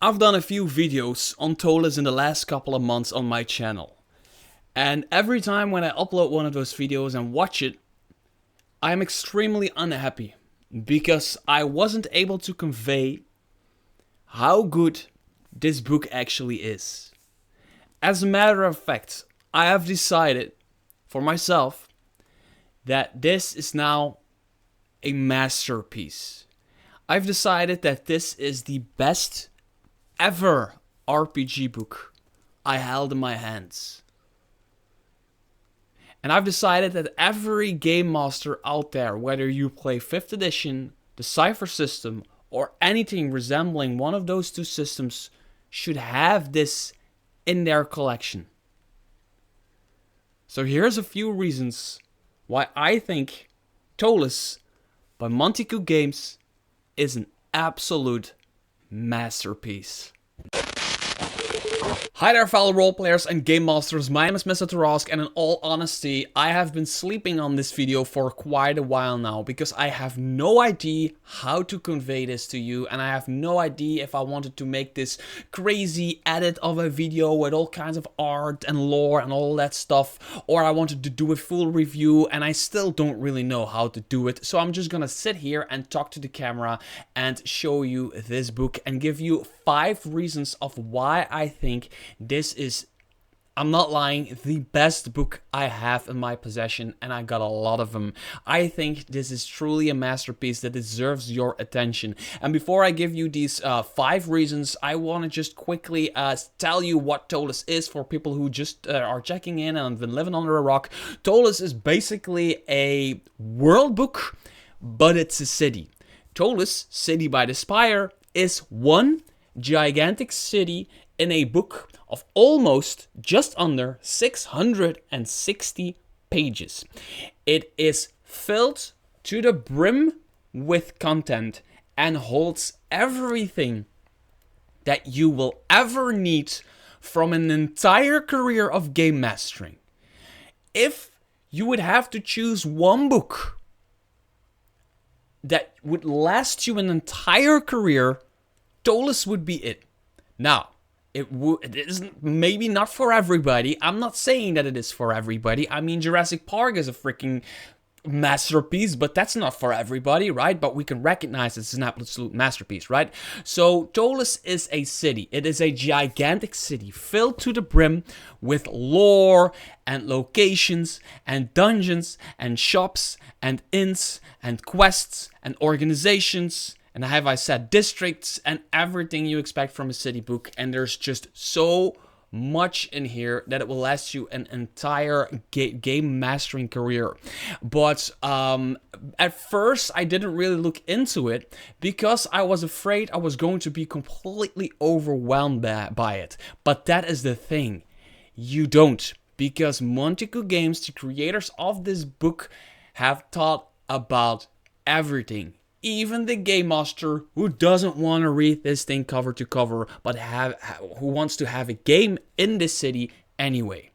I've done a few videos on Ptolus in the last couple of months on my channel. And every time when I upload one of those videos and watch it, I am extremely unhappy because I wasn't able to convey how good this book actually is. As a matter of fact, I have decided for myself that this is now a masterpiece. I've decided that this is the best ever RPG book I held in my hands. And I've decided that every game master out there, whether you play 5th edition, the Cypher system, or anything resembling one of those two systems, should have this in their collection. So here's a few reasons why I think Ptolus by Monte Games is an absolute masterpiece. Hi there fellow roleplayers and game masters, my name is Mr. Tarask, and in all honesty, I have been sleeping on this video for quite a while now because I have no idea how to convey this to you, and I have no idea if I wanted to make this crazy edit of a video with all kinds of art and lore and all that stuff, or I wanted to do a full review, and I still don't really know how to do it. So I'm just gonna sit here and talk to the camera and show you this book and give you 5 reasons of why I think this is, I'm not lying, the best book I have in my possession, and I got a lot of them. I think this is truly a masterpiece that deserves your attention. And before I give you these 5 reasons, I want to just quickly tell you what Ptolus is for people who just are checking in and have been living under a rock. Ptolus is basically a world book, but it's a city. Ptolus, City by the Spire, is one gigantic city in a book of almost just under 660 pages. It is filled to the brim with content and holds everything that you will ever need from an entire career of game mastering. If you would have to choose one book that would last you an entire career, Ptolus would be it. Now, it isn't maybe not for everybody. I'm not saying that it is for everybody. I mean, Jurassic Park is a freaking masterpiece, but that's not for everybody, right? But we can recognize it's an absolute masterpiece, right? So Ptolus is a city. It is a gigantic city filled to the brim with lore and locations and dungeons and shops and inns and quests and organizations. And have I said districts and everything you expect from a city book. And there's just so much in here that it will last you an entire game mastering career. But at first I didn't really look into it because I was afraid I was going to be completely overwhelmed by it. But that is the thing. You don't. Because Monte Games, the creators of this book, have thought about everything. Even the game master who doesn't want to read this thing cover to cover, but who wants to have a game in this city anyway.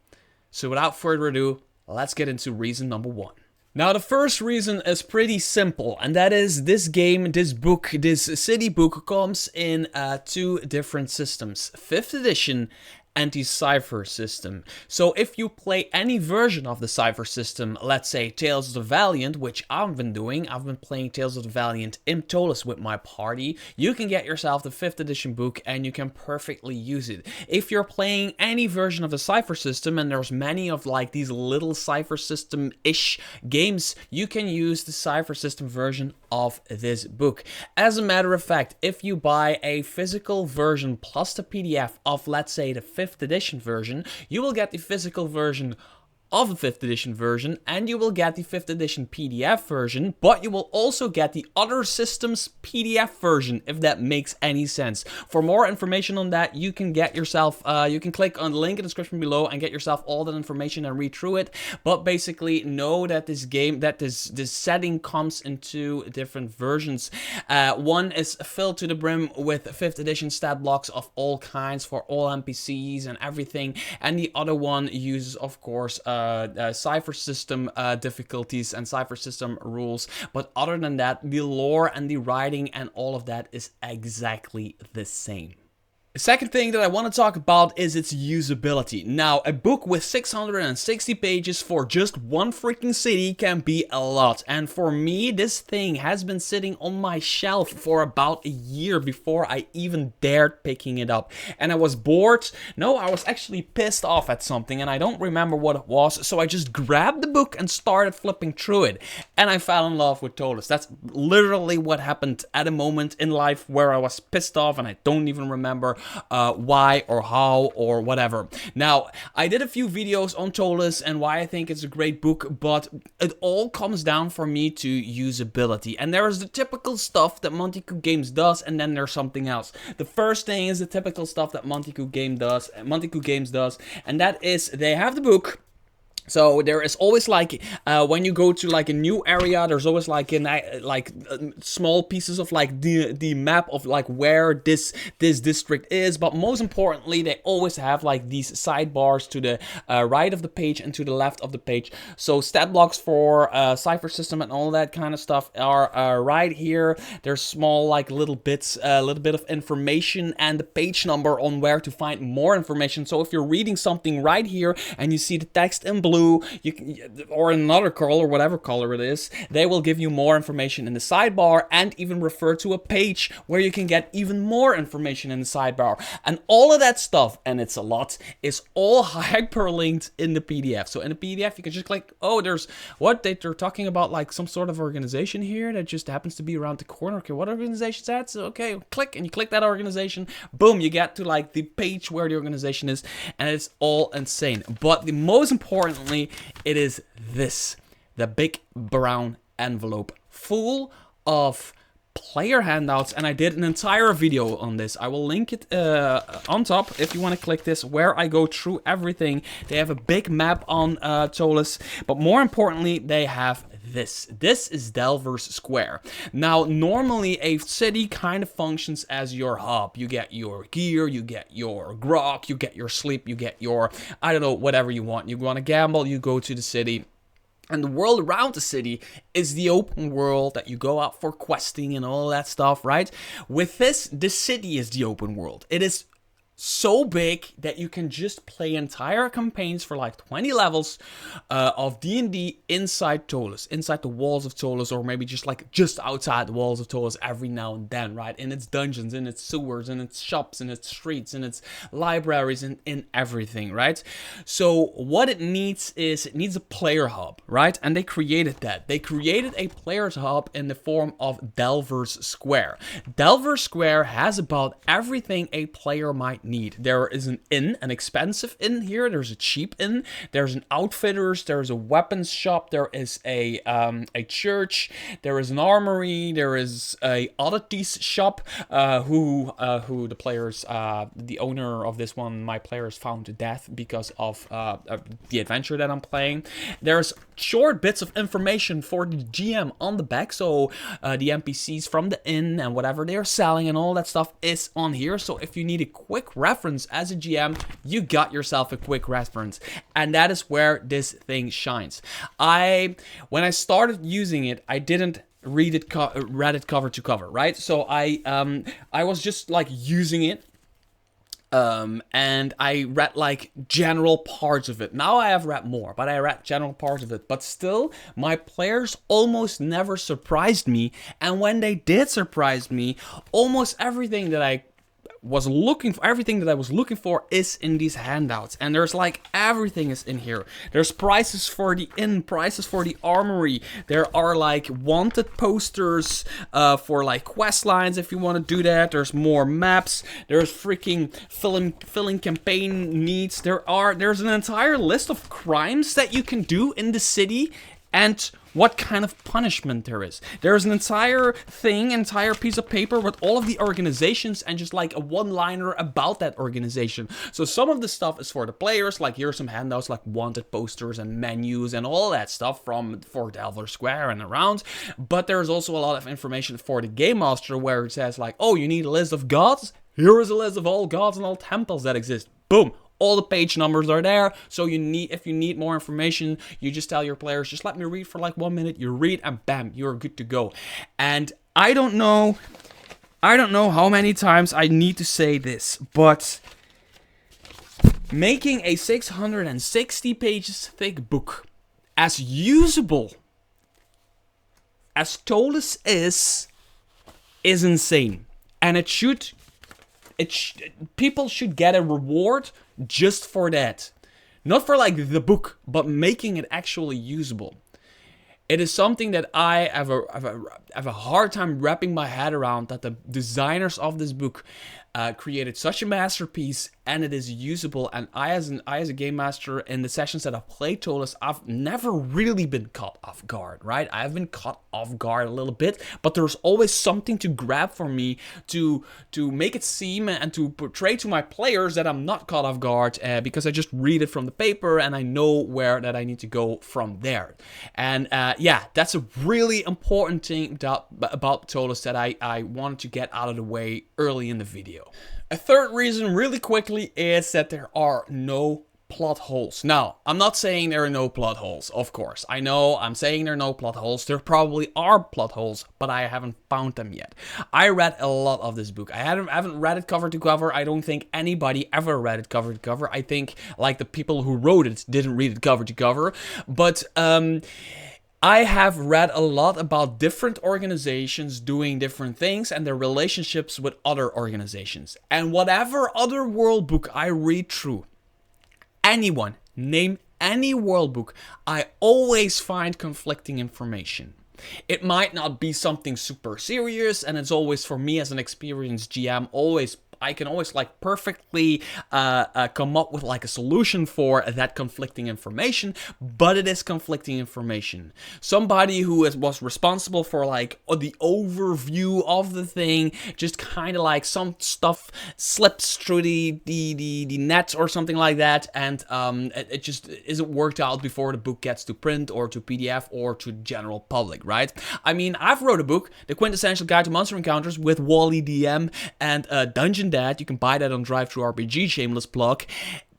So without further ado, let's get into reason number 1. Now the first reason is pretty simple, and that is this game, this book, this city book comes in 2 different systems. 5th edition and the Cypher system. So if you play any version of the Cypher system, let's say Tales of the Valiant, which I've been doing, I've been playing Tales of the Valiant in Ptolus with my party, you can get yourself the 5th edition book and you can perfectly use it. If you're playing any version of the Cypher system, and there's many of like these little Cypher system-ish games, you can use the Cypher system version of this book. As a matter of fact, if you buy a physical version plus the PDF of, let's say, the 5th edition version, you will get the physical version of the 5th edition version, and you will get the 5th edition PDF version, but you will also get the other system's PDF version, if that makes any sense. For more information on that, you can get yourself, you can click on the link in the description below and get yourself all that information and read through it. But basically, know that this game, that this setting comes in 2 different versions. One is filled to the brim with 5th edition stat blocks of all kinds for all NPCs and everything, and the other one uses, of course, Cypher system difficulties and Cypher system rules. But other than that, the lore and the writing and all of that is exactly the same. The second thing that I want to talk about is its usability. Now, a book with 660 pages for just one freaking city can be a lot. And for me, this thing has been sitting on my shelf for about a year before I even dared picking it up. And I was bored. No, I was actually pissed off at something and I don't remember what it was. So I just grabbed the book and started flipping through it. And I fell in love with Ptolus. That's literally what happened at a moment in life where I was pissed off and I don't even remember why or how or whatever. Now, I did a few videos on Ptolus and why I think it's a great book, but it all comes down for me to usability. And there is the typical stuff that Monte Games does, and then there's something else. The first thing is the typical stuff that Monte Games does, and that is they have the book. So there is always like when you go to like a new area, there's always like small pieces of like the map of like where this district is. But most importantly, they always have like these sidebars to the right of the page and to the left of the page. So stat blocks for cipher system and all that kind of stuff are right here. There's small like little bits, a little bit of information and the page number on where to find more information. So if you're reading something right here and you see the text in blue, you can, or another color, whatever color it is, they will give you more information in the sidebar and even refer to a page where you can get even more information in the sidebar. And all of that stuff, and it's a lot, is all hyperlinked in the PDF. So in the PDF, you can just click, oh, there's what they're talking about, like some sort of organization here that just happens to be around the corner. Okay, what organization is that? So, okay, click, and you click that organization. Boom, you get to like the page where the organization is, and it's all insane. But the most importantly, it is this, the big brown envelope full of player handouts, and I did an entire video on this. I will link it on top if you want to click this, where I go through everything. They have a big map on Ptolus, but more importantly, they have this. This is Delver's Square. Now, normally a city kind of functions as your hub. You get your gear, you get your grog, you get your sleep, you get your, I don't know, whatever you want. You want to gamble, you go to the city. And the world around the city is the open world that you go out for questing and all that stuff, right? With this, the city is the open world. It is so big that you can just play entire campaigns for like 20 levels of D&D inside Ptolus, inside the walls of Ptolus, or maybe just outside the walls of Ptolus every now and then, right? In its dungeons, in its sewers, in its shops, in its streets, in its libraries, and in everything, right? So what it needs is, it needs a player hub, right? And they created that. They created a player's hub in the form of Delver's Square. Delver's Square has about everything a player might need. There is an inn, an expensive inn here. There's a cheap inn. There's an outfitters. There's a weapons shop. There is a church. There is an armory. There is a oddities shop. Who the players, the owner of this one, my players found to death because of the adventure that I'm playing. There's short bits of information for the GM on the back. So the NPCs from the inn and whatever they're selling and all that stuff is on here. So if you need a quick reference as a GM, you got yourself a quick reference, and that is where this thing shines. When I started using it, I didn't read it cover to cover, right? So I was just like using it. And I read like general parts of it. Now I have read more, but I read general parts of it. But still, my players almost never surprised me. And when they did surprise me, almost everything that I was looking for is in these handouts. And there's like everything is in here. There's prices for the inn, prices for the armory. There are like wanted posters for like quest lines if you want to do that. There's more maps. There's freaking filling campaign needs. There's an entire list of crimes that you can do in the city and what kind of punishment there is. There's an entire piece of paper with all of the organizations and just like a one-liner about that organization. So some of the stuff is for the players, like here's some handouts like wanted posters and menus and all that stuff for Delver Square and around. But there's also a lot of information for the Game Master where it says like, oh, you need a list of gods? Here is a list of all gods and all temples that exist. Boom. All the page numbers are there, so if you need more information, you just tell your players, just let me read for like 1 minute, you read, and bam, you're good to go. And I don't know I don't know how many times I need to say this, but making a 660 pages thick book as usable as Ptolus is insane. And people should get a reward just for that. Not for like the book, but making it actually usable. It is something that I have a hard time wrapping my head around, that the designers of this book created such a masterpiece, and it is usable. And I as a game master, in the sessions that I've played Ptolus, I've never really been caught off guard, right? I've been caught off guard a little bit, but there's always something to grab for me to make it seem and to portray to my players that I'm not caught off guard, because I just read it from the paper and I know where that I need to go from there. And yeah, that's a really important thing about Ptolus that I wanted to get out of the way early in the video. A third reason, really quickly, is that there are no plot holes. Now, I'm not saying there are no plot holes, of course. I know I'm saying there are no plot holes. There probably are plot holes, but I haven't found them yet. I read a lot of this book. I haven't read it cover to cover. I don't think anybody ever read it cover to cover. I think, like, the people who wrote it didn't read it cover to cover. But, I have read a lot about different organizations doing different things and their relationships with other organizations. And whatever other world book I read through, anyone, name any world book, I always find conflicting information. It might not be something super serious, and it's always, for me as an experienced GM, I can always like perfectly come up with like a solution for that conflicting information, but it is conflicting information. Somebody who was responsible for like the overview of the thing, just kind of like some stuff slips through the net or something like that, and it just isn't worked out before the book gets to print or to PDF or to general public, right? I mean, I've wrote a book, The Quintessential Guide to Monster Encounters, with Wally DM and Dungeon Dad. You can buy that on Drive-Thru-RPG, shameless plug.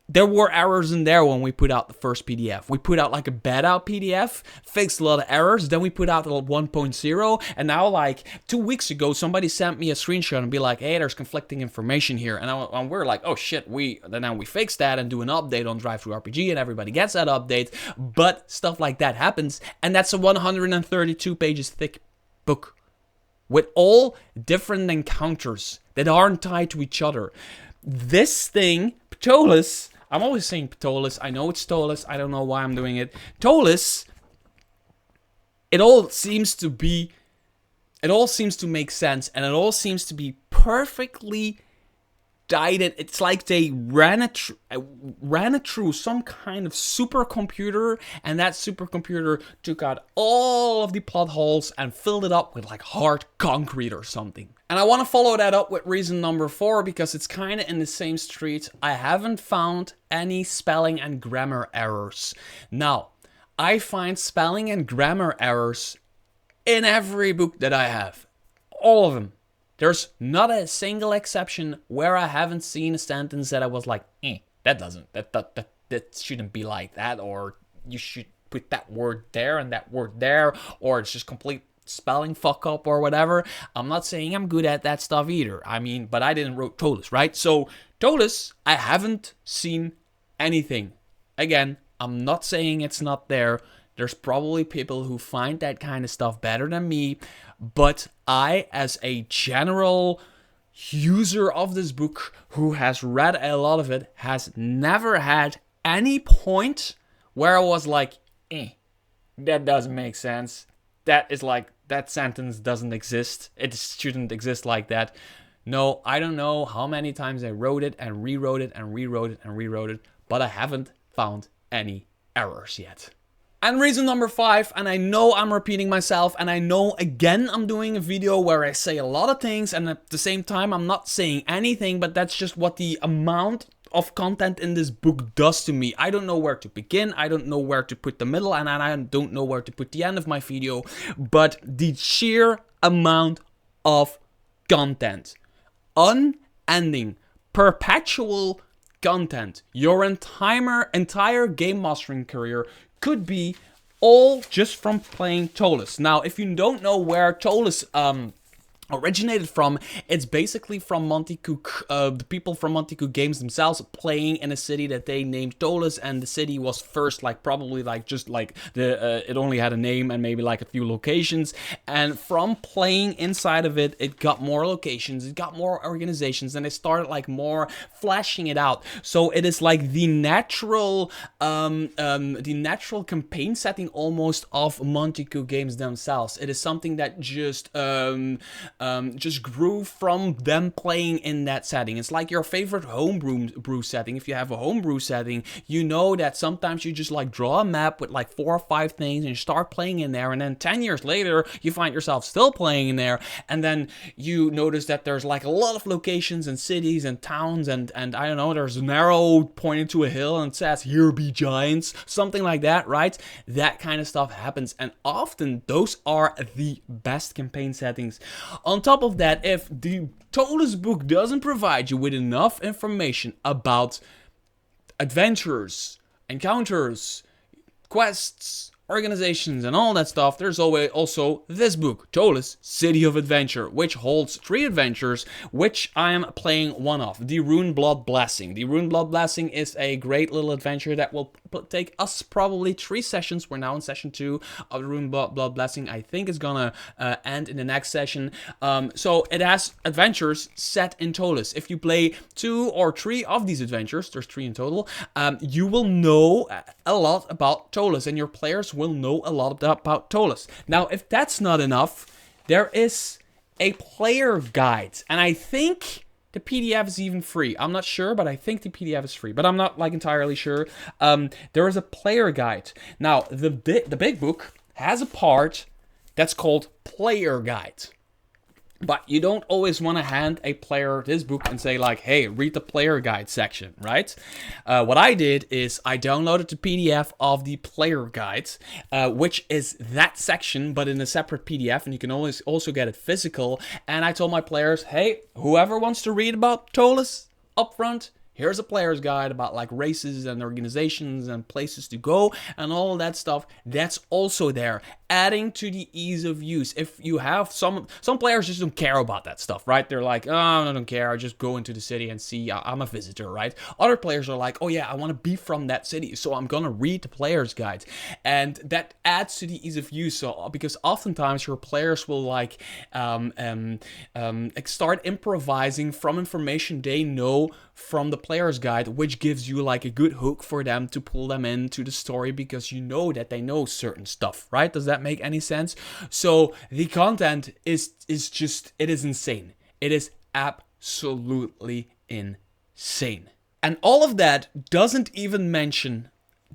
There were errors in there when we put out the first PDF. We put out like a beta PDF, fixed a lot of errors, then we put out the 1.0, and now like 2 weeks ago, somebody sent me a screenshot and be like, hey, there's conflicting information here. And we're like, oh shit, then we fix that and do an update on Drive-Thru-RPG, and everybody gets that update. But stuff like that happens, and that's a 132 pages thick book with all different encounters that aren't tied to each other. This thing, Ptolus, I'm always saying Ptolus, I know it's Ptolus, I don't know why I'm doing it. Ptolus, it all seems to make sense, and it all seems to be perfectly guided. It's like they ran it through some kind of supercomputer, and that supercomputer took out all of the plot holes and filled it up with like hard concrete or something. And I want to follow that up with reason number 4, because it's kind of in the same street. I haven't found any spelling and grammar errors. Now, I find spelling and grammar errors in every book that I have. All of them. There's not a single exception where I haven't seen a sentence that I was like, that shouldn't be like that, or you should put that word there and that word there, or it's just complete spelling fuck up or whatever. I'm not saying I'm good at that stuff either. I mean, but I didn't wrote Ptolus, right? So Ptolus, I haven't seen anything. Again, I'm not saying it's not there. There's probably people who find that kind of stuff better than me, but I, as a general user of this book who has read a lot of it, has never had any point where I was like, that doesn't make sense. That is like, that sentence doesn't exist. It shouldn't exist like that. No, I don't know how many times I wrote it and rewrote it and rewrote it and rewrote it, but I haven't found any errors yet. And reason number 5, and I know I'm repeating myself, and I know again I'm doing a video where I say a lot of things, and at the same time I'm not saying anything, but that's just what the amount of content in this book does to me. I don't know where to begin, I don't know where to put the middle, and I don't know where to put the end of my video, but the sheer amount of content, unending, perpetual content, your entire game mastering career could be all just from playing Ptolus. Now, if you don't know where Ptolus originated from. It's basically from Monte Cook, the people from Monte Cook Games themselves playing in a city that they named Ptolus, and the city was first like probably like just like the it only had a name and maybe like a few locations, and from playing inside of it, it got more locations, it got more organizations, and it started like more flashing it out. So it is like the natural campaign setting almost of Monte Cook Games themselves. It is something that just grew from them playing in that setting. It's like your favorite homebrew setting. If you have a homebrew setting, you know that sometimes you just like draw a map with like 4 or 5 things and you start playing in there, and then 10 years later you find yourself still playing in there, and then you notice that there's like a lot of locations and cities and towns, and I don't know, there's an arrow pointing to a hill and it says here be giants, something like that, right? That kind of stuff happens, and often those are the best campaign settings. On top of that, if the Ptolus book doesn't provide you with enough information about adventures, encounters, quests, organizations, and all that stuff, there's always also this book, Ptolus, City of Adventure, which holds 3 adventures, which I am playing one of. The Rune Blood Blessing. The Rune Blood Blessing is a great little adventure that will take us probably 3 sessions. We're now in session 2 of the Rune Blood Blessing. I think it's gonna end in the next session. So it has adventures set in Ptolus. If you play 2 or 3 of these adventures, there's 3 in total, you will know a lot about Ptolus, and your players will know a lot about Ptolus. Now, if that's not enough, there is a player guide, and I think the PDF is even free. I'm not sure, but I think the PDF is free, but I'm not like entirely sure. There is a player guide. Now, the big book has a part that's called player guide. But you don't always want to hand a player this book and say like, hey, read the player guide section, right? What I did is I downloaded the PDF of the player guide, which is that section, but in a separate PDF, and you can always also get it physical. And I told my players, hey, whoever wants to read about Ptolus up front, here's a player's guide about like races and organizations and places to go and all that stuff. That's also there, adding to the ease of use. If you have some players just don't care about that stuff, right? They're like, oh, I don't care. I just go into the city and see. I'm a visitor, right? Other players are like, oh yeah, I want to be from that city, so I'm gonna read the player's guide, and that adds to the ease of use. So because oftentimes your players will like start improvising from information they know from the player's guide, which gives you like a good hook for them to pull them into the story because you know that they know certain stuff, right? Does that make any sense? So the content is just, it is insane. It is absolutely insane. And all of that doesn't even mention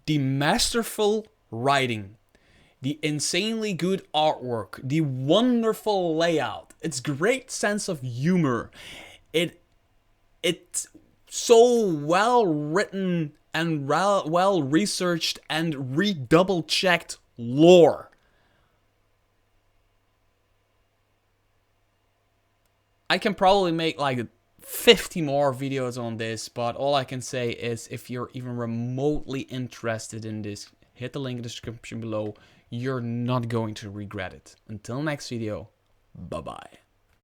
the masterful writing, the insanely good artwork, the wonderful layout, its great sense of humor. It's so well written and well researched and redouble checked lore. I can probably make like 50 more videos on this, but all I can say is if you're even remotely interested in this, hit the link in the description below. You're not going to regret it. Until next video, bye bye.